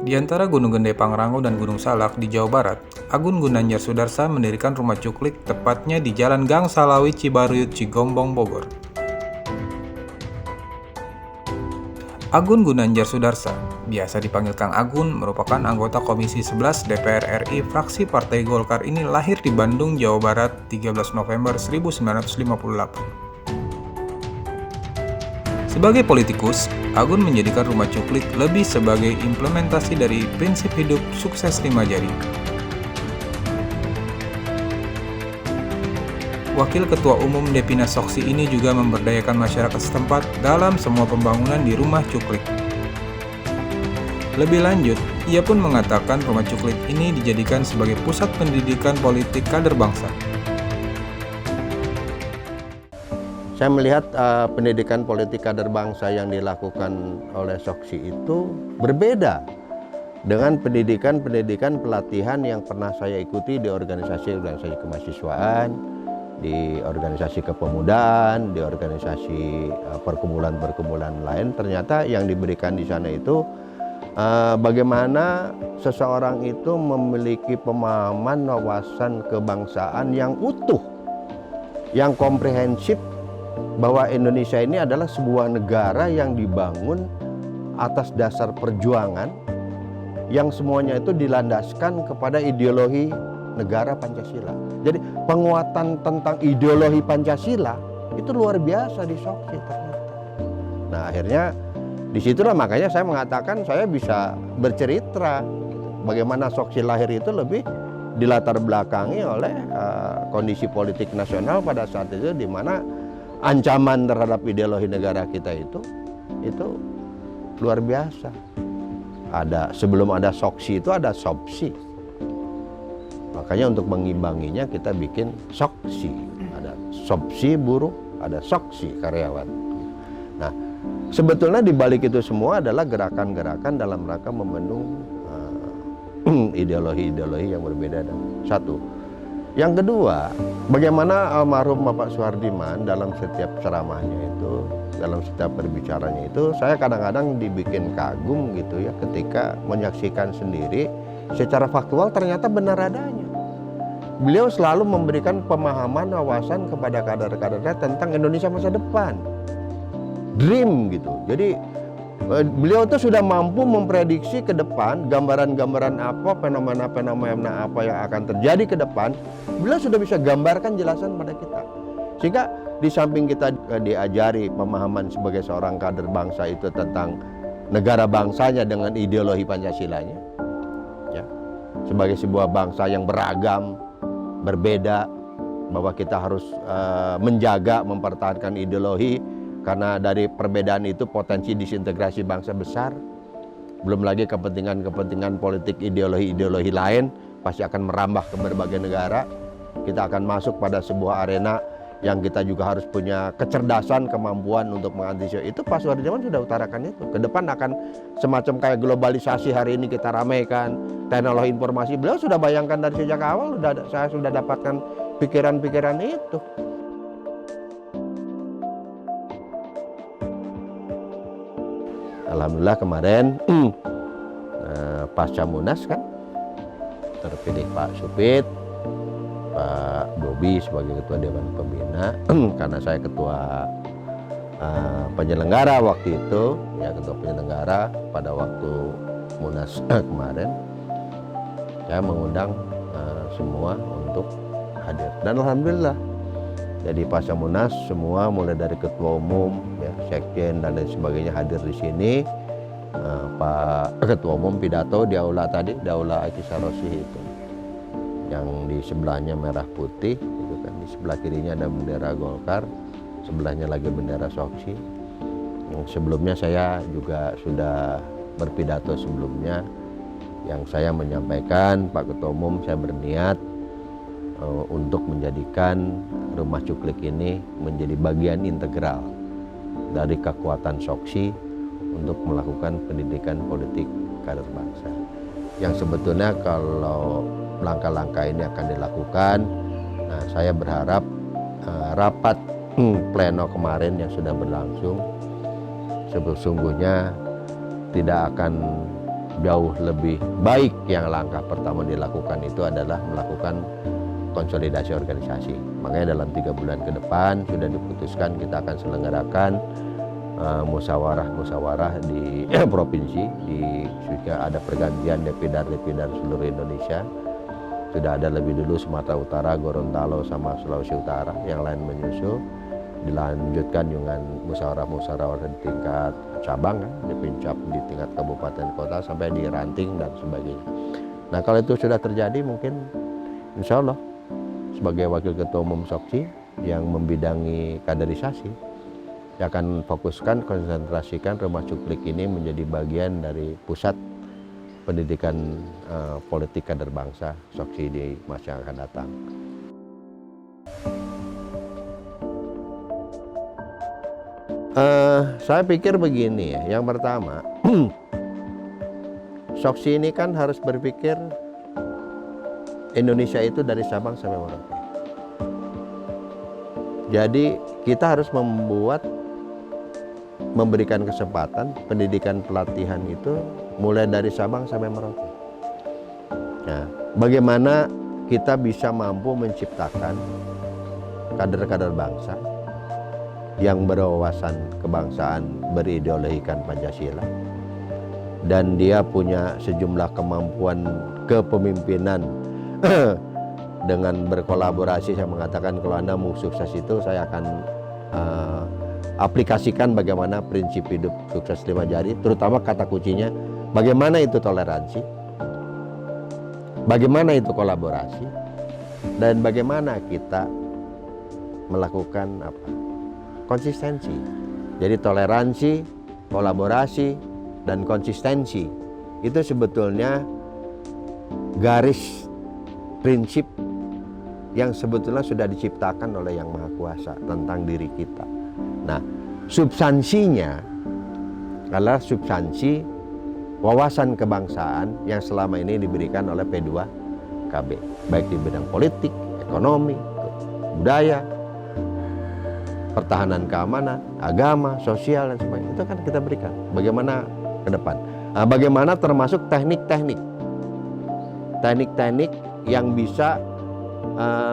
Di antara Gunung Gede Pangrango dan Gunung Salak di Jawa Barat, Agun Gunanjar Sudarsa mendirikan rumah cuklik tepatnya di Jalan Gang Salawi Cibaruyut Cigombong, Bogor. Agun Gunanjar Sudarsa, biasa dipanggil Kang Agun, merupakan anggota Komisi 11 DPR RI fraksi Partai Golkar ini lahir di Bandung, Jawa Barat, 13 November 1958. Sebagai politikus, Agun menjadikan rumah cuklik lebih sebagai implementasi dari prinsip hidup sukses 5 jari. Wakil Ketua Umum Depina Soksi ini juga memberdayakan masyarakat setempat dalam semua pembangunan di rumah cuklik. Lebih lanjut, ia pun mengatakan rumah cuklik ini dijadikan sebagai pusat pendidikan politik kader bangsa. Saya melihat pendidikan politik kader bangsa yang dilakukan oleh Soksi itu berbeda dengan pendidikan pelatihan yang pernah saya ikuti di organisasi kemahasiswaan, di organisasi kepemudaan, di organisasi perkumpulan lain. Ternyata yang diberikan di sana itu bagaimana seseorang itu memiliki pemahaman wawasan kebangsaan yang utuh, yang komprehensif, bahwa Indonesia ini adalah sebuah negara yang dibangun atas dasar perjuangan yang semuanya itu dilandaskan kepada ideologi negara Pancasila. Jadi penguatan tentang ideologi Pancasila itu luar biasa di Soksi ternyata. Nah akhirnya disitulah makanya saya mengatakan saya bisa bercerita bagaimana Soksi lahir itu lebih dilatar belakangi oleh kondisi politik nasional pada saat itu, di mana ancaman terhadap ideologi negara kita itu luar biasa. Sebelum ada Soksi itu ada Sopsi. Makanya untuk mengimbanginya kita bikin Soksi. Ada Sopsi buruh, ada Soksi karyawan. Nah, sebetulnya di balik itu semua adalah gerakan-gerakan dalam rangka membendung ideologi-ideologi yang berbeda. Satu. Yang kedua, bagaimana almarhum Bapak Soehardiman dalam setiap ceramahnya itu, dalam setiap berbicaranya itu, saya kadang-kadang dibikin kagum gitu ya ketika menyaksikan sendiri secara faktual ternyata benar adanya. Beliau selalu memberikan pemahaman, wawasan kepada kader-kadernya tentang Indonesia masa depan. Dream gitu. Jadi beliau itu sudah mampu memprediksi ke depan gambaran-gambaran apa, fenomena-fenomena apa yang akan terjadi ke depan. Beliau sudah bisa gambarkan jelasan pada kita. Sehingga di samping kita diajari pemahaman sebagai seorang kader bangsa itu tentang negara bangsanya dengan ideologi Pancasilanya, ya, sebagai sebuah bangsa yang beragam, berbeda, bahwa kita harus menjaga, mempertahankan ideologi, karena dari perbedaan itu potensi disintegrasi bangsa besar. Belum lagi kepentingan-kepentingan politik, ideologi-ideologi lain pasti akan merambah ke berbagai negara. Kita akan masuk pada sebuah arena yang kita juga harus punya kecerdasan, kemampuan untuk mengantisipasi. Itu Pak Soehardiman sudah utarakan itu. Ke depan akan semacam kayak globalisasi hari ini kita ramaikan, teknologi informasi. Beliau sudah bayangkan dari sejak awal, saya sudah dapatkan pikiran-pikiran itu. Alhamdulillah kemarin pasca Munas kan terpilih Pak Supit, Pak Bobi sebagai Ketua Dewan Pembina, karena saya Ketua penyelenggara waktu itu, ya Ketua penyelenggara pada waktu Munas kemarin, saya mengundang semua untuk hadir. Dan Alhamdulillah, jadi pasca Munas semua mulai dari Ketua Umum, ya, Sekjen dan lain sebagainya hadir di sini. Pak Ketua Umum pidato di aula tadi, di aula Aki Sarosi itu, yang di sebelahnya merah putih, itu kan di sebelah kirinya ada bendera Golkar, sebelahnya lagi bendera Soksi. Yang sebelumnya saya juga sudah berpidato sebelumnya, yang saya menyampaikan Pak Ketua Umum saya berniat untuk menjadikan rumah cuklik ini menjadi bagian integral dari kekuatan Soksi untuk melakukan pendidikan politik kader bangsa. Yang sebetulnya kalau langkah-langkah ini akan dilakukan, nah saya berharap rapat pleno kemarin yang sudah berlangsung sesungguhnya tidak akan jauh lebih baik. Yang langkah pertama dilakukan itu adalah melakukan konsolidasi organisasi. Makanya dalam 3 bulan ke depan sudah diputuskan kita akan selenggarakan musyawarah di provinsi, juga ada pergantian depidar seluruh Indonesia. Sudah ada lebih dulu Sumatera Utara, Gorontalo sama Sulawesi Utara, yang lain menyusul. Dilanjutkan dengan musyawarah di tingkat cabang, di Pincap, di tingkat kabupaten kota sampai di ranting dan sebagainya. Nah, kalau itu sudah terjadi, mungkin insya Allah sebagai Wakil Ketua Umum Soksi yang membidangi kaderisasi, saya akan fokuskan, konsentrasikan Rumah Cuplik ini menjadi bagian dari pusat pendidikan politik kader bangsa Soksi di masa yang akan datang. Saya pikir begini ya, yang pertama, Soksi ini kan harus berpikir Indonesia itu dari Sabang sampai Merauke. Jadi kita harus memberikan kesempatan pendidikan pelatihan itu mulai dari Sabang sampai Merauke. Nah, bagaimana kita bisa mampu menciptakan kader-kader bangsa yang berwawasan kebangsaan, berideologikan Pancasila, dan dia punya sejumlah kemampuan kepemimpinan dengan berkolaborasi. Saya mengatakan kalau Anda mau sukses itu, saya akan aplikasikan bagaimana prinsip hidup sukses 5 jari, terutama kata kuncinya bagaimana itu toleransi, bagaimana itu kolaborasi, dan bagaimana kita melakukan konsistensi. Jadi toleransi, kolaborasi, dan konsistensi itu sebetulnya garis prinsip yang sebetulnya sudah diciptakan oleh Yang Maha Kuasa tentang diri kita. Nah, substansinya adalah substansi wawasan kebangsaan yang selama ini diberikan oleh P2KB, baik di bidang politik, ekonomi, budaya, pertahanan keamanan, agama, sosial, dan sebagainya. Itu kan kita berikan. Bagaimana ke depan? Nah, bagaimana termasuk teknik-teknik yang bisa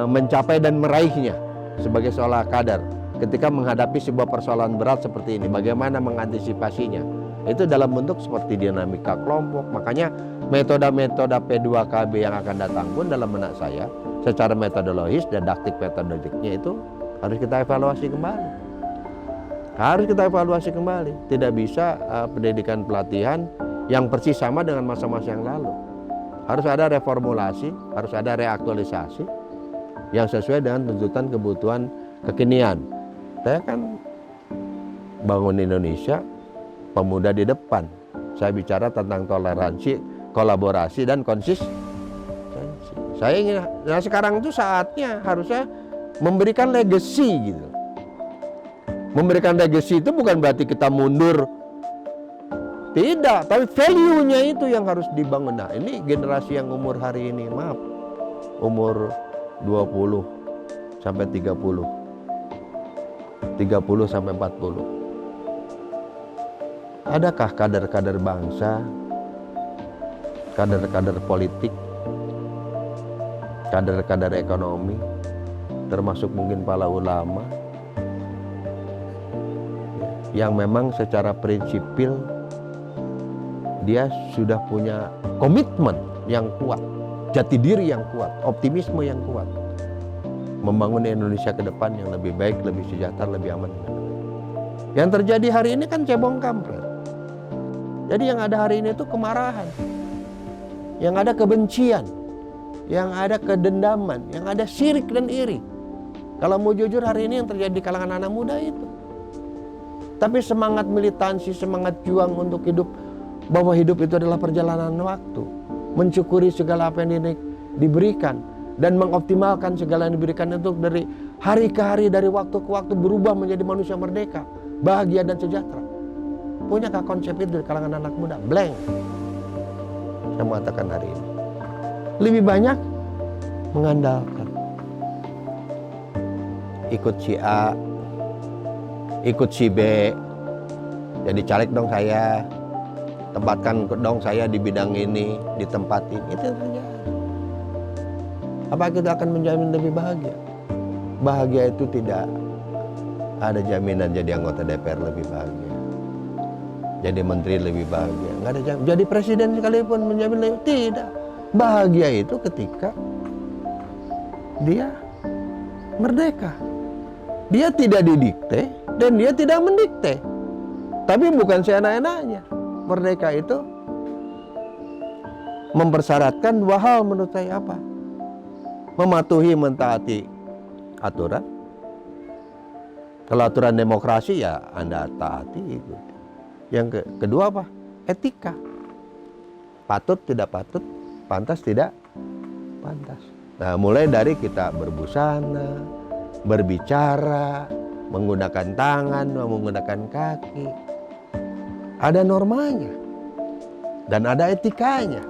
mencapai dan meraihnya sebagai seorang kader ketika menghadapi sebuah persoalan berat seperti ini. Bagaimana mengantisipasinya? Itu dalam bentuk seperti dinamika kelompok. Makanya metode-metode P2KB yang akan datang pun dalam benak saya secara metodologis, didaktik metodiknya itu harus kita evaluasi kembali. Tidak bisa pendidikan pelatihan yang persis sama dengan masa-masa yang lalu. Harus ada reformulasi, harus ada reaktualisasi yang sesuai dengan tuntutan kebutuhan kekinian. Saya kan bangun Indonesia, pemuda di depan. Saya bicara tentang toleransi, kolaborasi, dan konsistensi. Saya ingin, nah sekarang itu saatnya harusnya memberikan legacy gitu. Memberikan legacy itu bukan berarti kita mundur. Tidak, tapi value-nya itu yang harus dibangun. Nah, ini generasi yang umur hari ini, umur 20 sampai 30. 30 sampai 40. Adakah kader-kader bangsa, kader-kader politik, kader-kader ekonomi, termasuk mungkin para ulama, yang memang secara prinsipil dia sudah punya komitmen yang kuat, jati diri yang kuat, optimisme yang kuat, membangun Indonesia ke depan yang lebih baik, lebih sejahtera, lebih aman. Yang terjadi hari ini kan cebong kampret. Jadi yang ada hari ini itu kemarahan, yang ada kebencian, yang ada kedendaman, yang ada syirik dan iri. Kalau mau jujur, hari ini yang terjadi di kalangan anak muda itu. Tapi semangat militansi, semangat juang untuk hidup, bahwa hidup itu adalah perjalanan waktu, mensyukuri segala apa yang diberikan, dan mengoptimalkan segala yang diberikan itu dari hari ke hari, dari waktu ke waktu, berubah menjadi manusia merdeka, bahagia dan sejahtera. Punyakah konsep itu di kalangan anak muda? Blank. Saya mengatakan hari ini lebih banyak mengandalkan ikut si A, ikut si B, jadi caleg dong saya. tempatkan dong saya di bidang ini, ditempatin. Itu terjadi. Apa kita akan menjamin lebih bahagia? Bahagia itu tidak ada jaminan jadi anggota DPR lebih bahagia, jadi menteri lebih bahagia. Nggak ada jaminan. Jadi presiden sekalipun menjamin lebih, tidak. Bahagia itu ketika dia merdeka. Dia tidak didikte dan dia tidak mendikte. Tapi bukan seenak-enaknya. Merdeka itu mempersyaratkan dua hal menurut saya apa? Mematuhi, mentaati aturan. Kalau aturan demokrasi ya Anda taati, ikuti. Yang kedua apa? Etika. Patut, tidak patut, pantas, tidak pantas. Nah, mulai dari kita berbusana, berbicara, menggunakan tangan, menggunakan kaki. Ada normanya dan ada etikanya.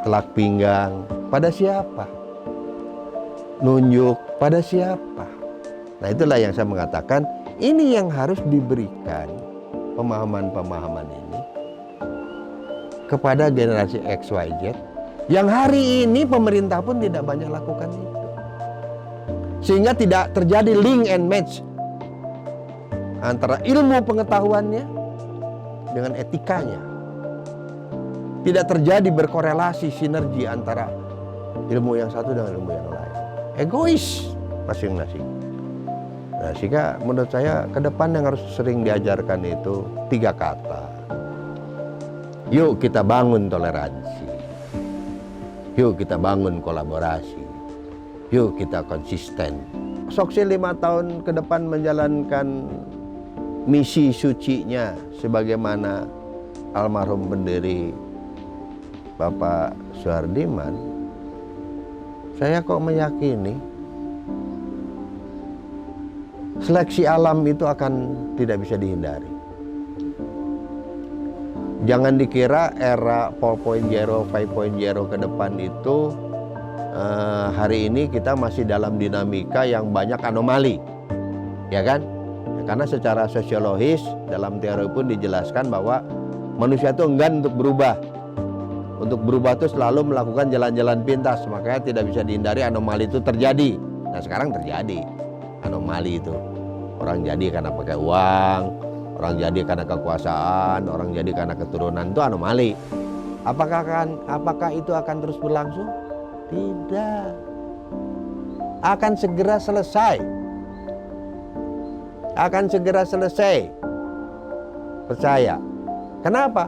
Telak pinggang pada siapa? Nunjuk pada siapa? Nah, itulah yang saya mengatakan, ini yang harus diberikan pemahaman-pemahaman ini kepada generasi XYZ yang hari ini pemerintah pun tidak banyak lakukan itu. Sehingga tidak terjadi link and match antara ilmu pengetahuannya dengan etikanya. Tidak terjadi berkorelasi sinergi antara ilmu yang satu dengan ilmu yang lain. Egois masing-masing. Nah, sehingga menurut saya ke depan yang harus sering diajarkan itu 3 kata. Yuk kita bangun toleransi. Yuk kita bangun kolaborasi. Yuk kita konsisten. Soksi 5 tahun ke depan menjalankan misi sucinya sebagaimana almarhum pendiri Bapak Suhardiman. Saya kok meyakini seleksi alam itu akan tidak bisa dihindari. Jangan dikira era 4.0, 5.0 ke depan itu hari ini kita masih dalam dinamika yang banyak anomali, ya kan? Karena secara sosiologis dalam teori pun dijelaskan bahwa manusia itu enggan untuk berubah. Untuk berubah itu selalu melakukan jalan-jalan pintas, makanya tidak bisa dihindari anomali itu terjadi. Nah, sekarang terjadi anomali itu. Orang jadi karena pakai uang, orang jadi karena kekuasaan, orang jadi karena keturunan, itu anomali. Apakah itu akan terus berlangsung? Tidak. Akan segera selesai. Akan segera selesai. Percaya. Kenapa?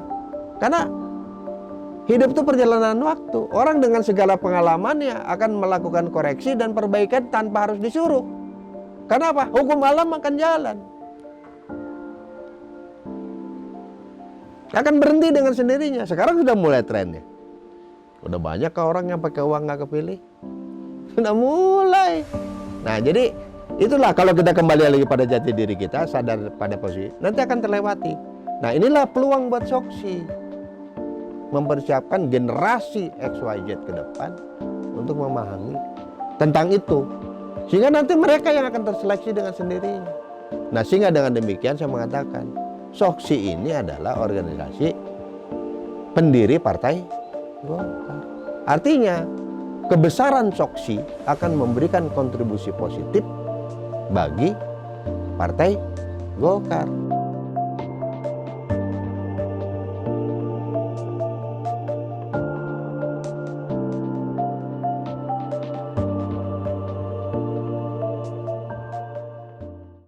Karena hidup itu perjalanan waktu. Orang dengan segala pengalamannya akan melakukan koreksi dan perbaikan tanpa harus disuruh. Kenapa? Hukum alam akan jalan. Akan berhenti dengan sendirinya. Sekarang sudah mulai trennya. Udah banyak orang yang pakai uang nggak kepilih. Sudah mulai. Nah, jadi itulah kalau kita kembali lagi pada jati diri kita, sadar pada posisi, nanti akan terlewati. Nah, inilah peluang buat Soksi mempersiapkan generasi XYZ ke depan untuk memahami tentang itu. Sehingga nanti mereka yang akan terseleksi dengan sendirinya. Nah, sehingga dengan demikian saya mengatakan, Soksi ini adalah organisasi pendiri Partai Golkar. Artinya, kebesaran Soksi akan memberikan kontribusi positif bagi Partai Golkar.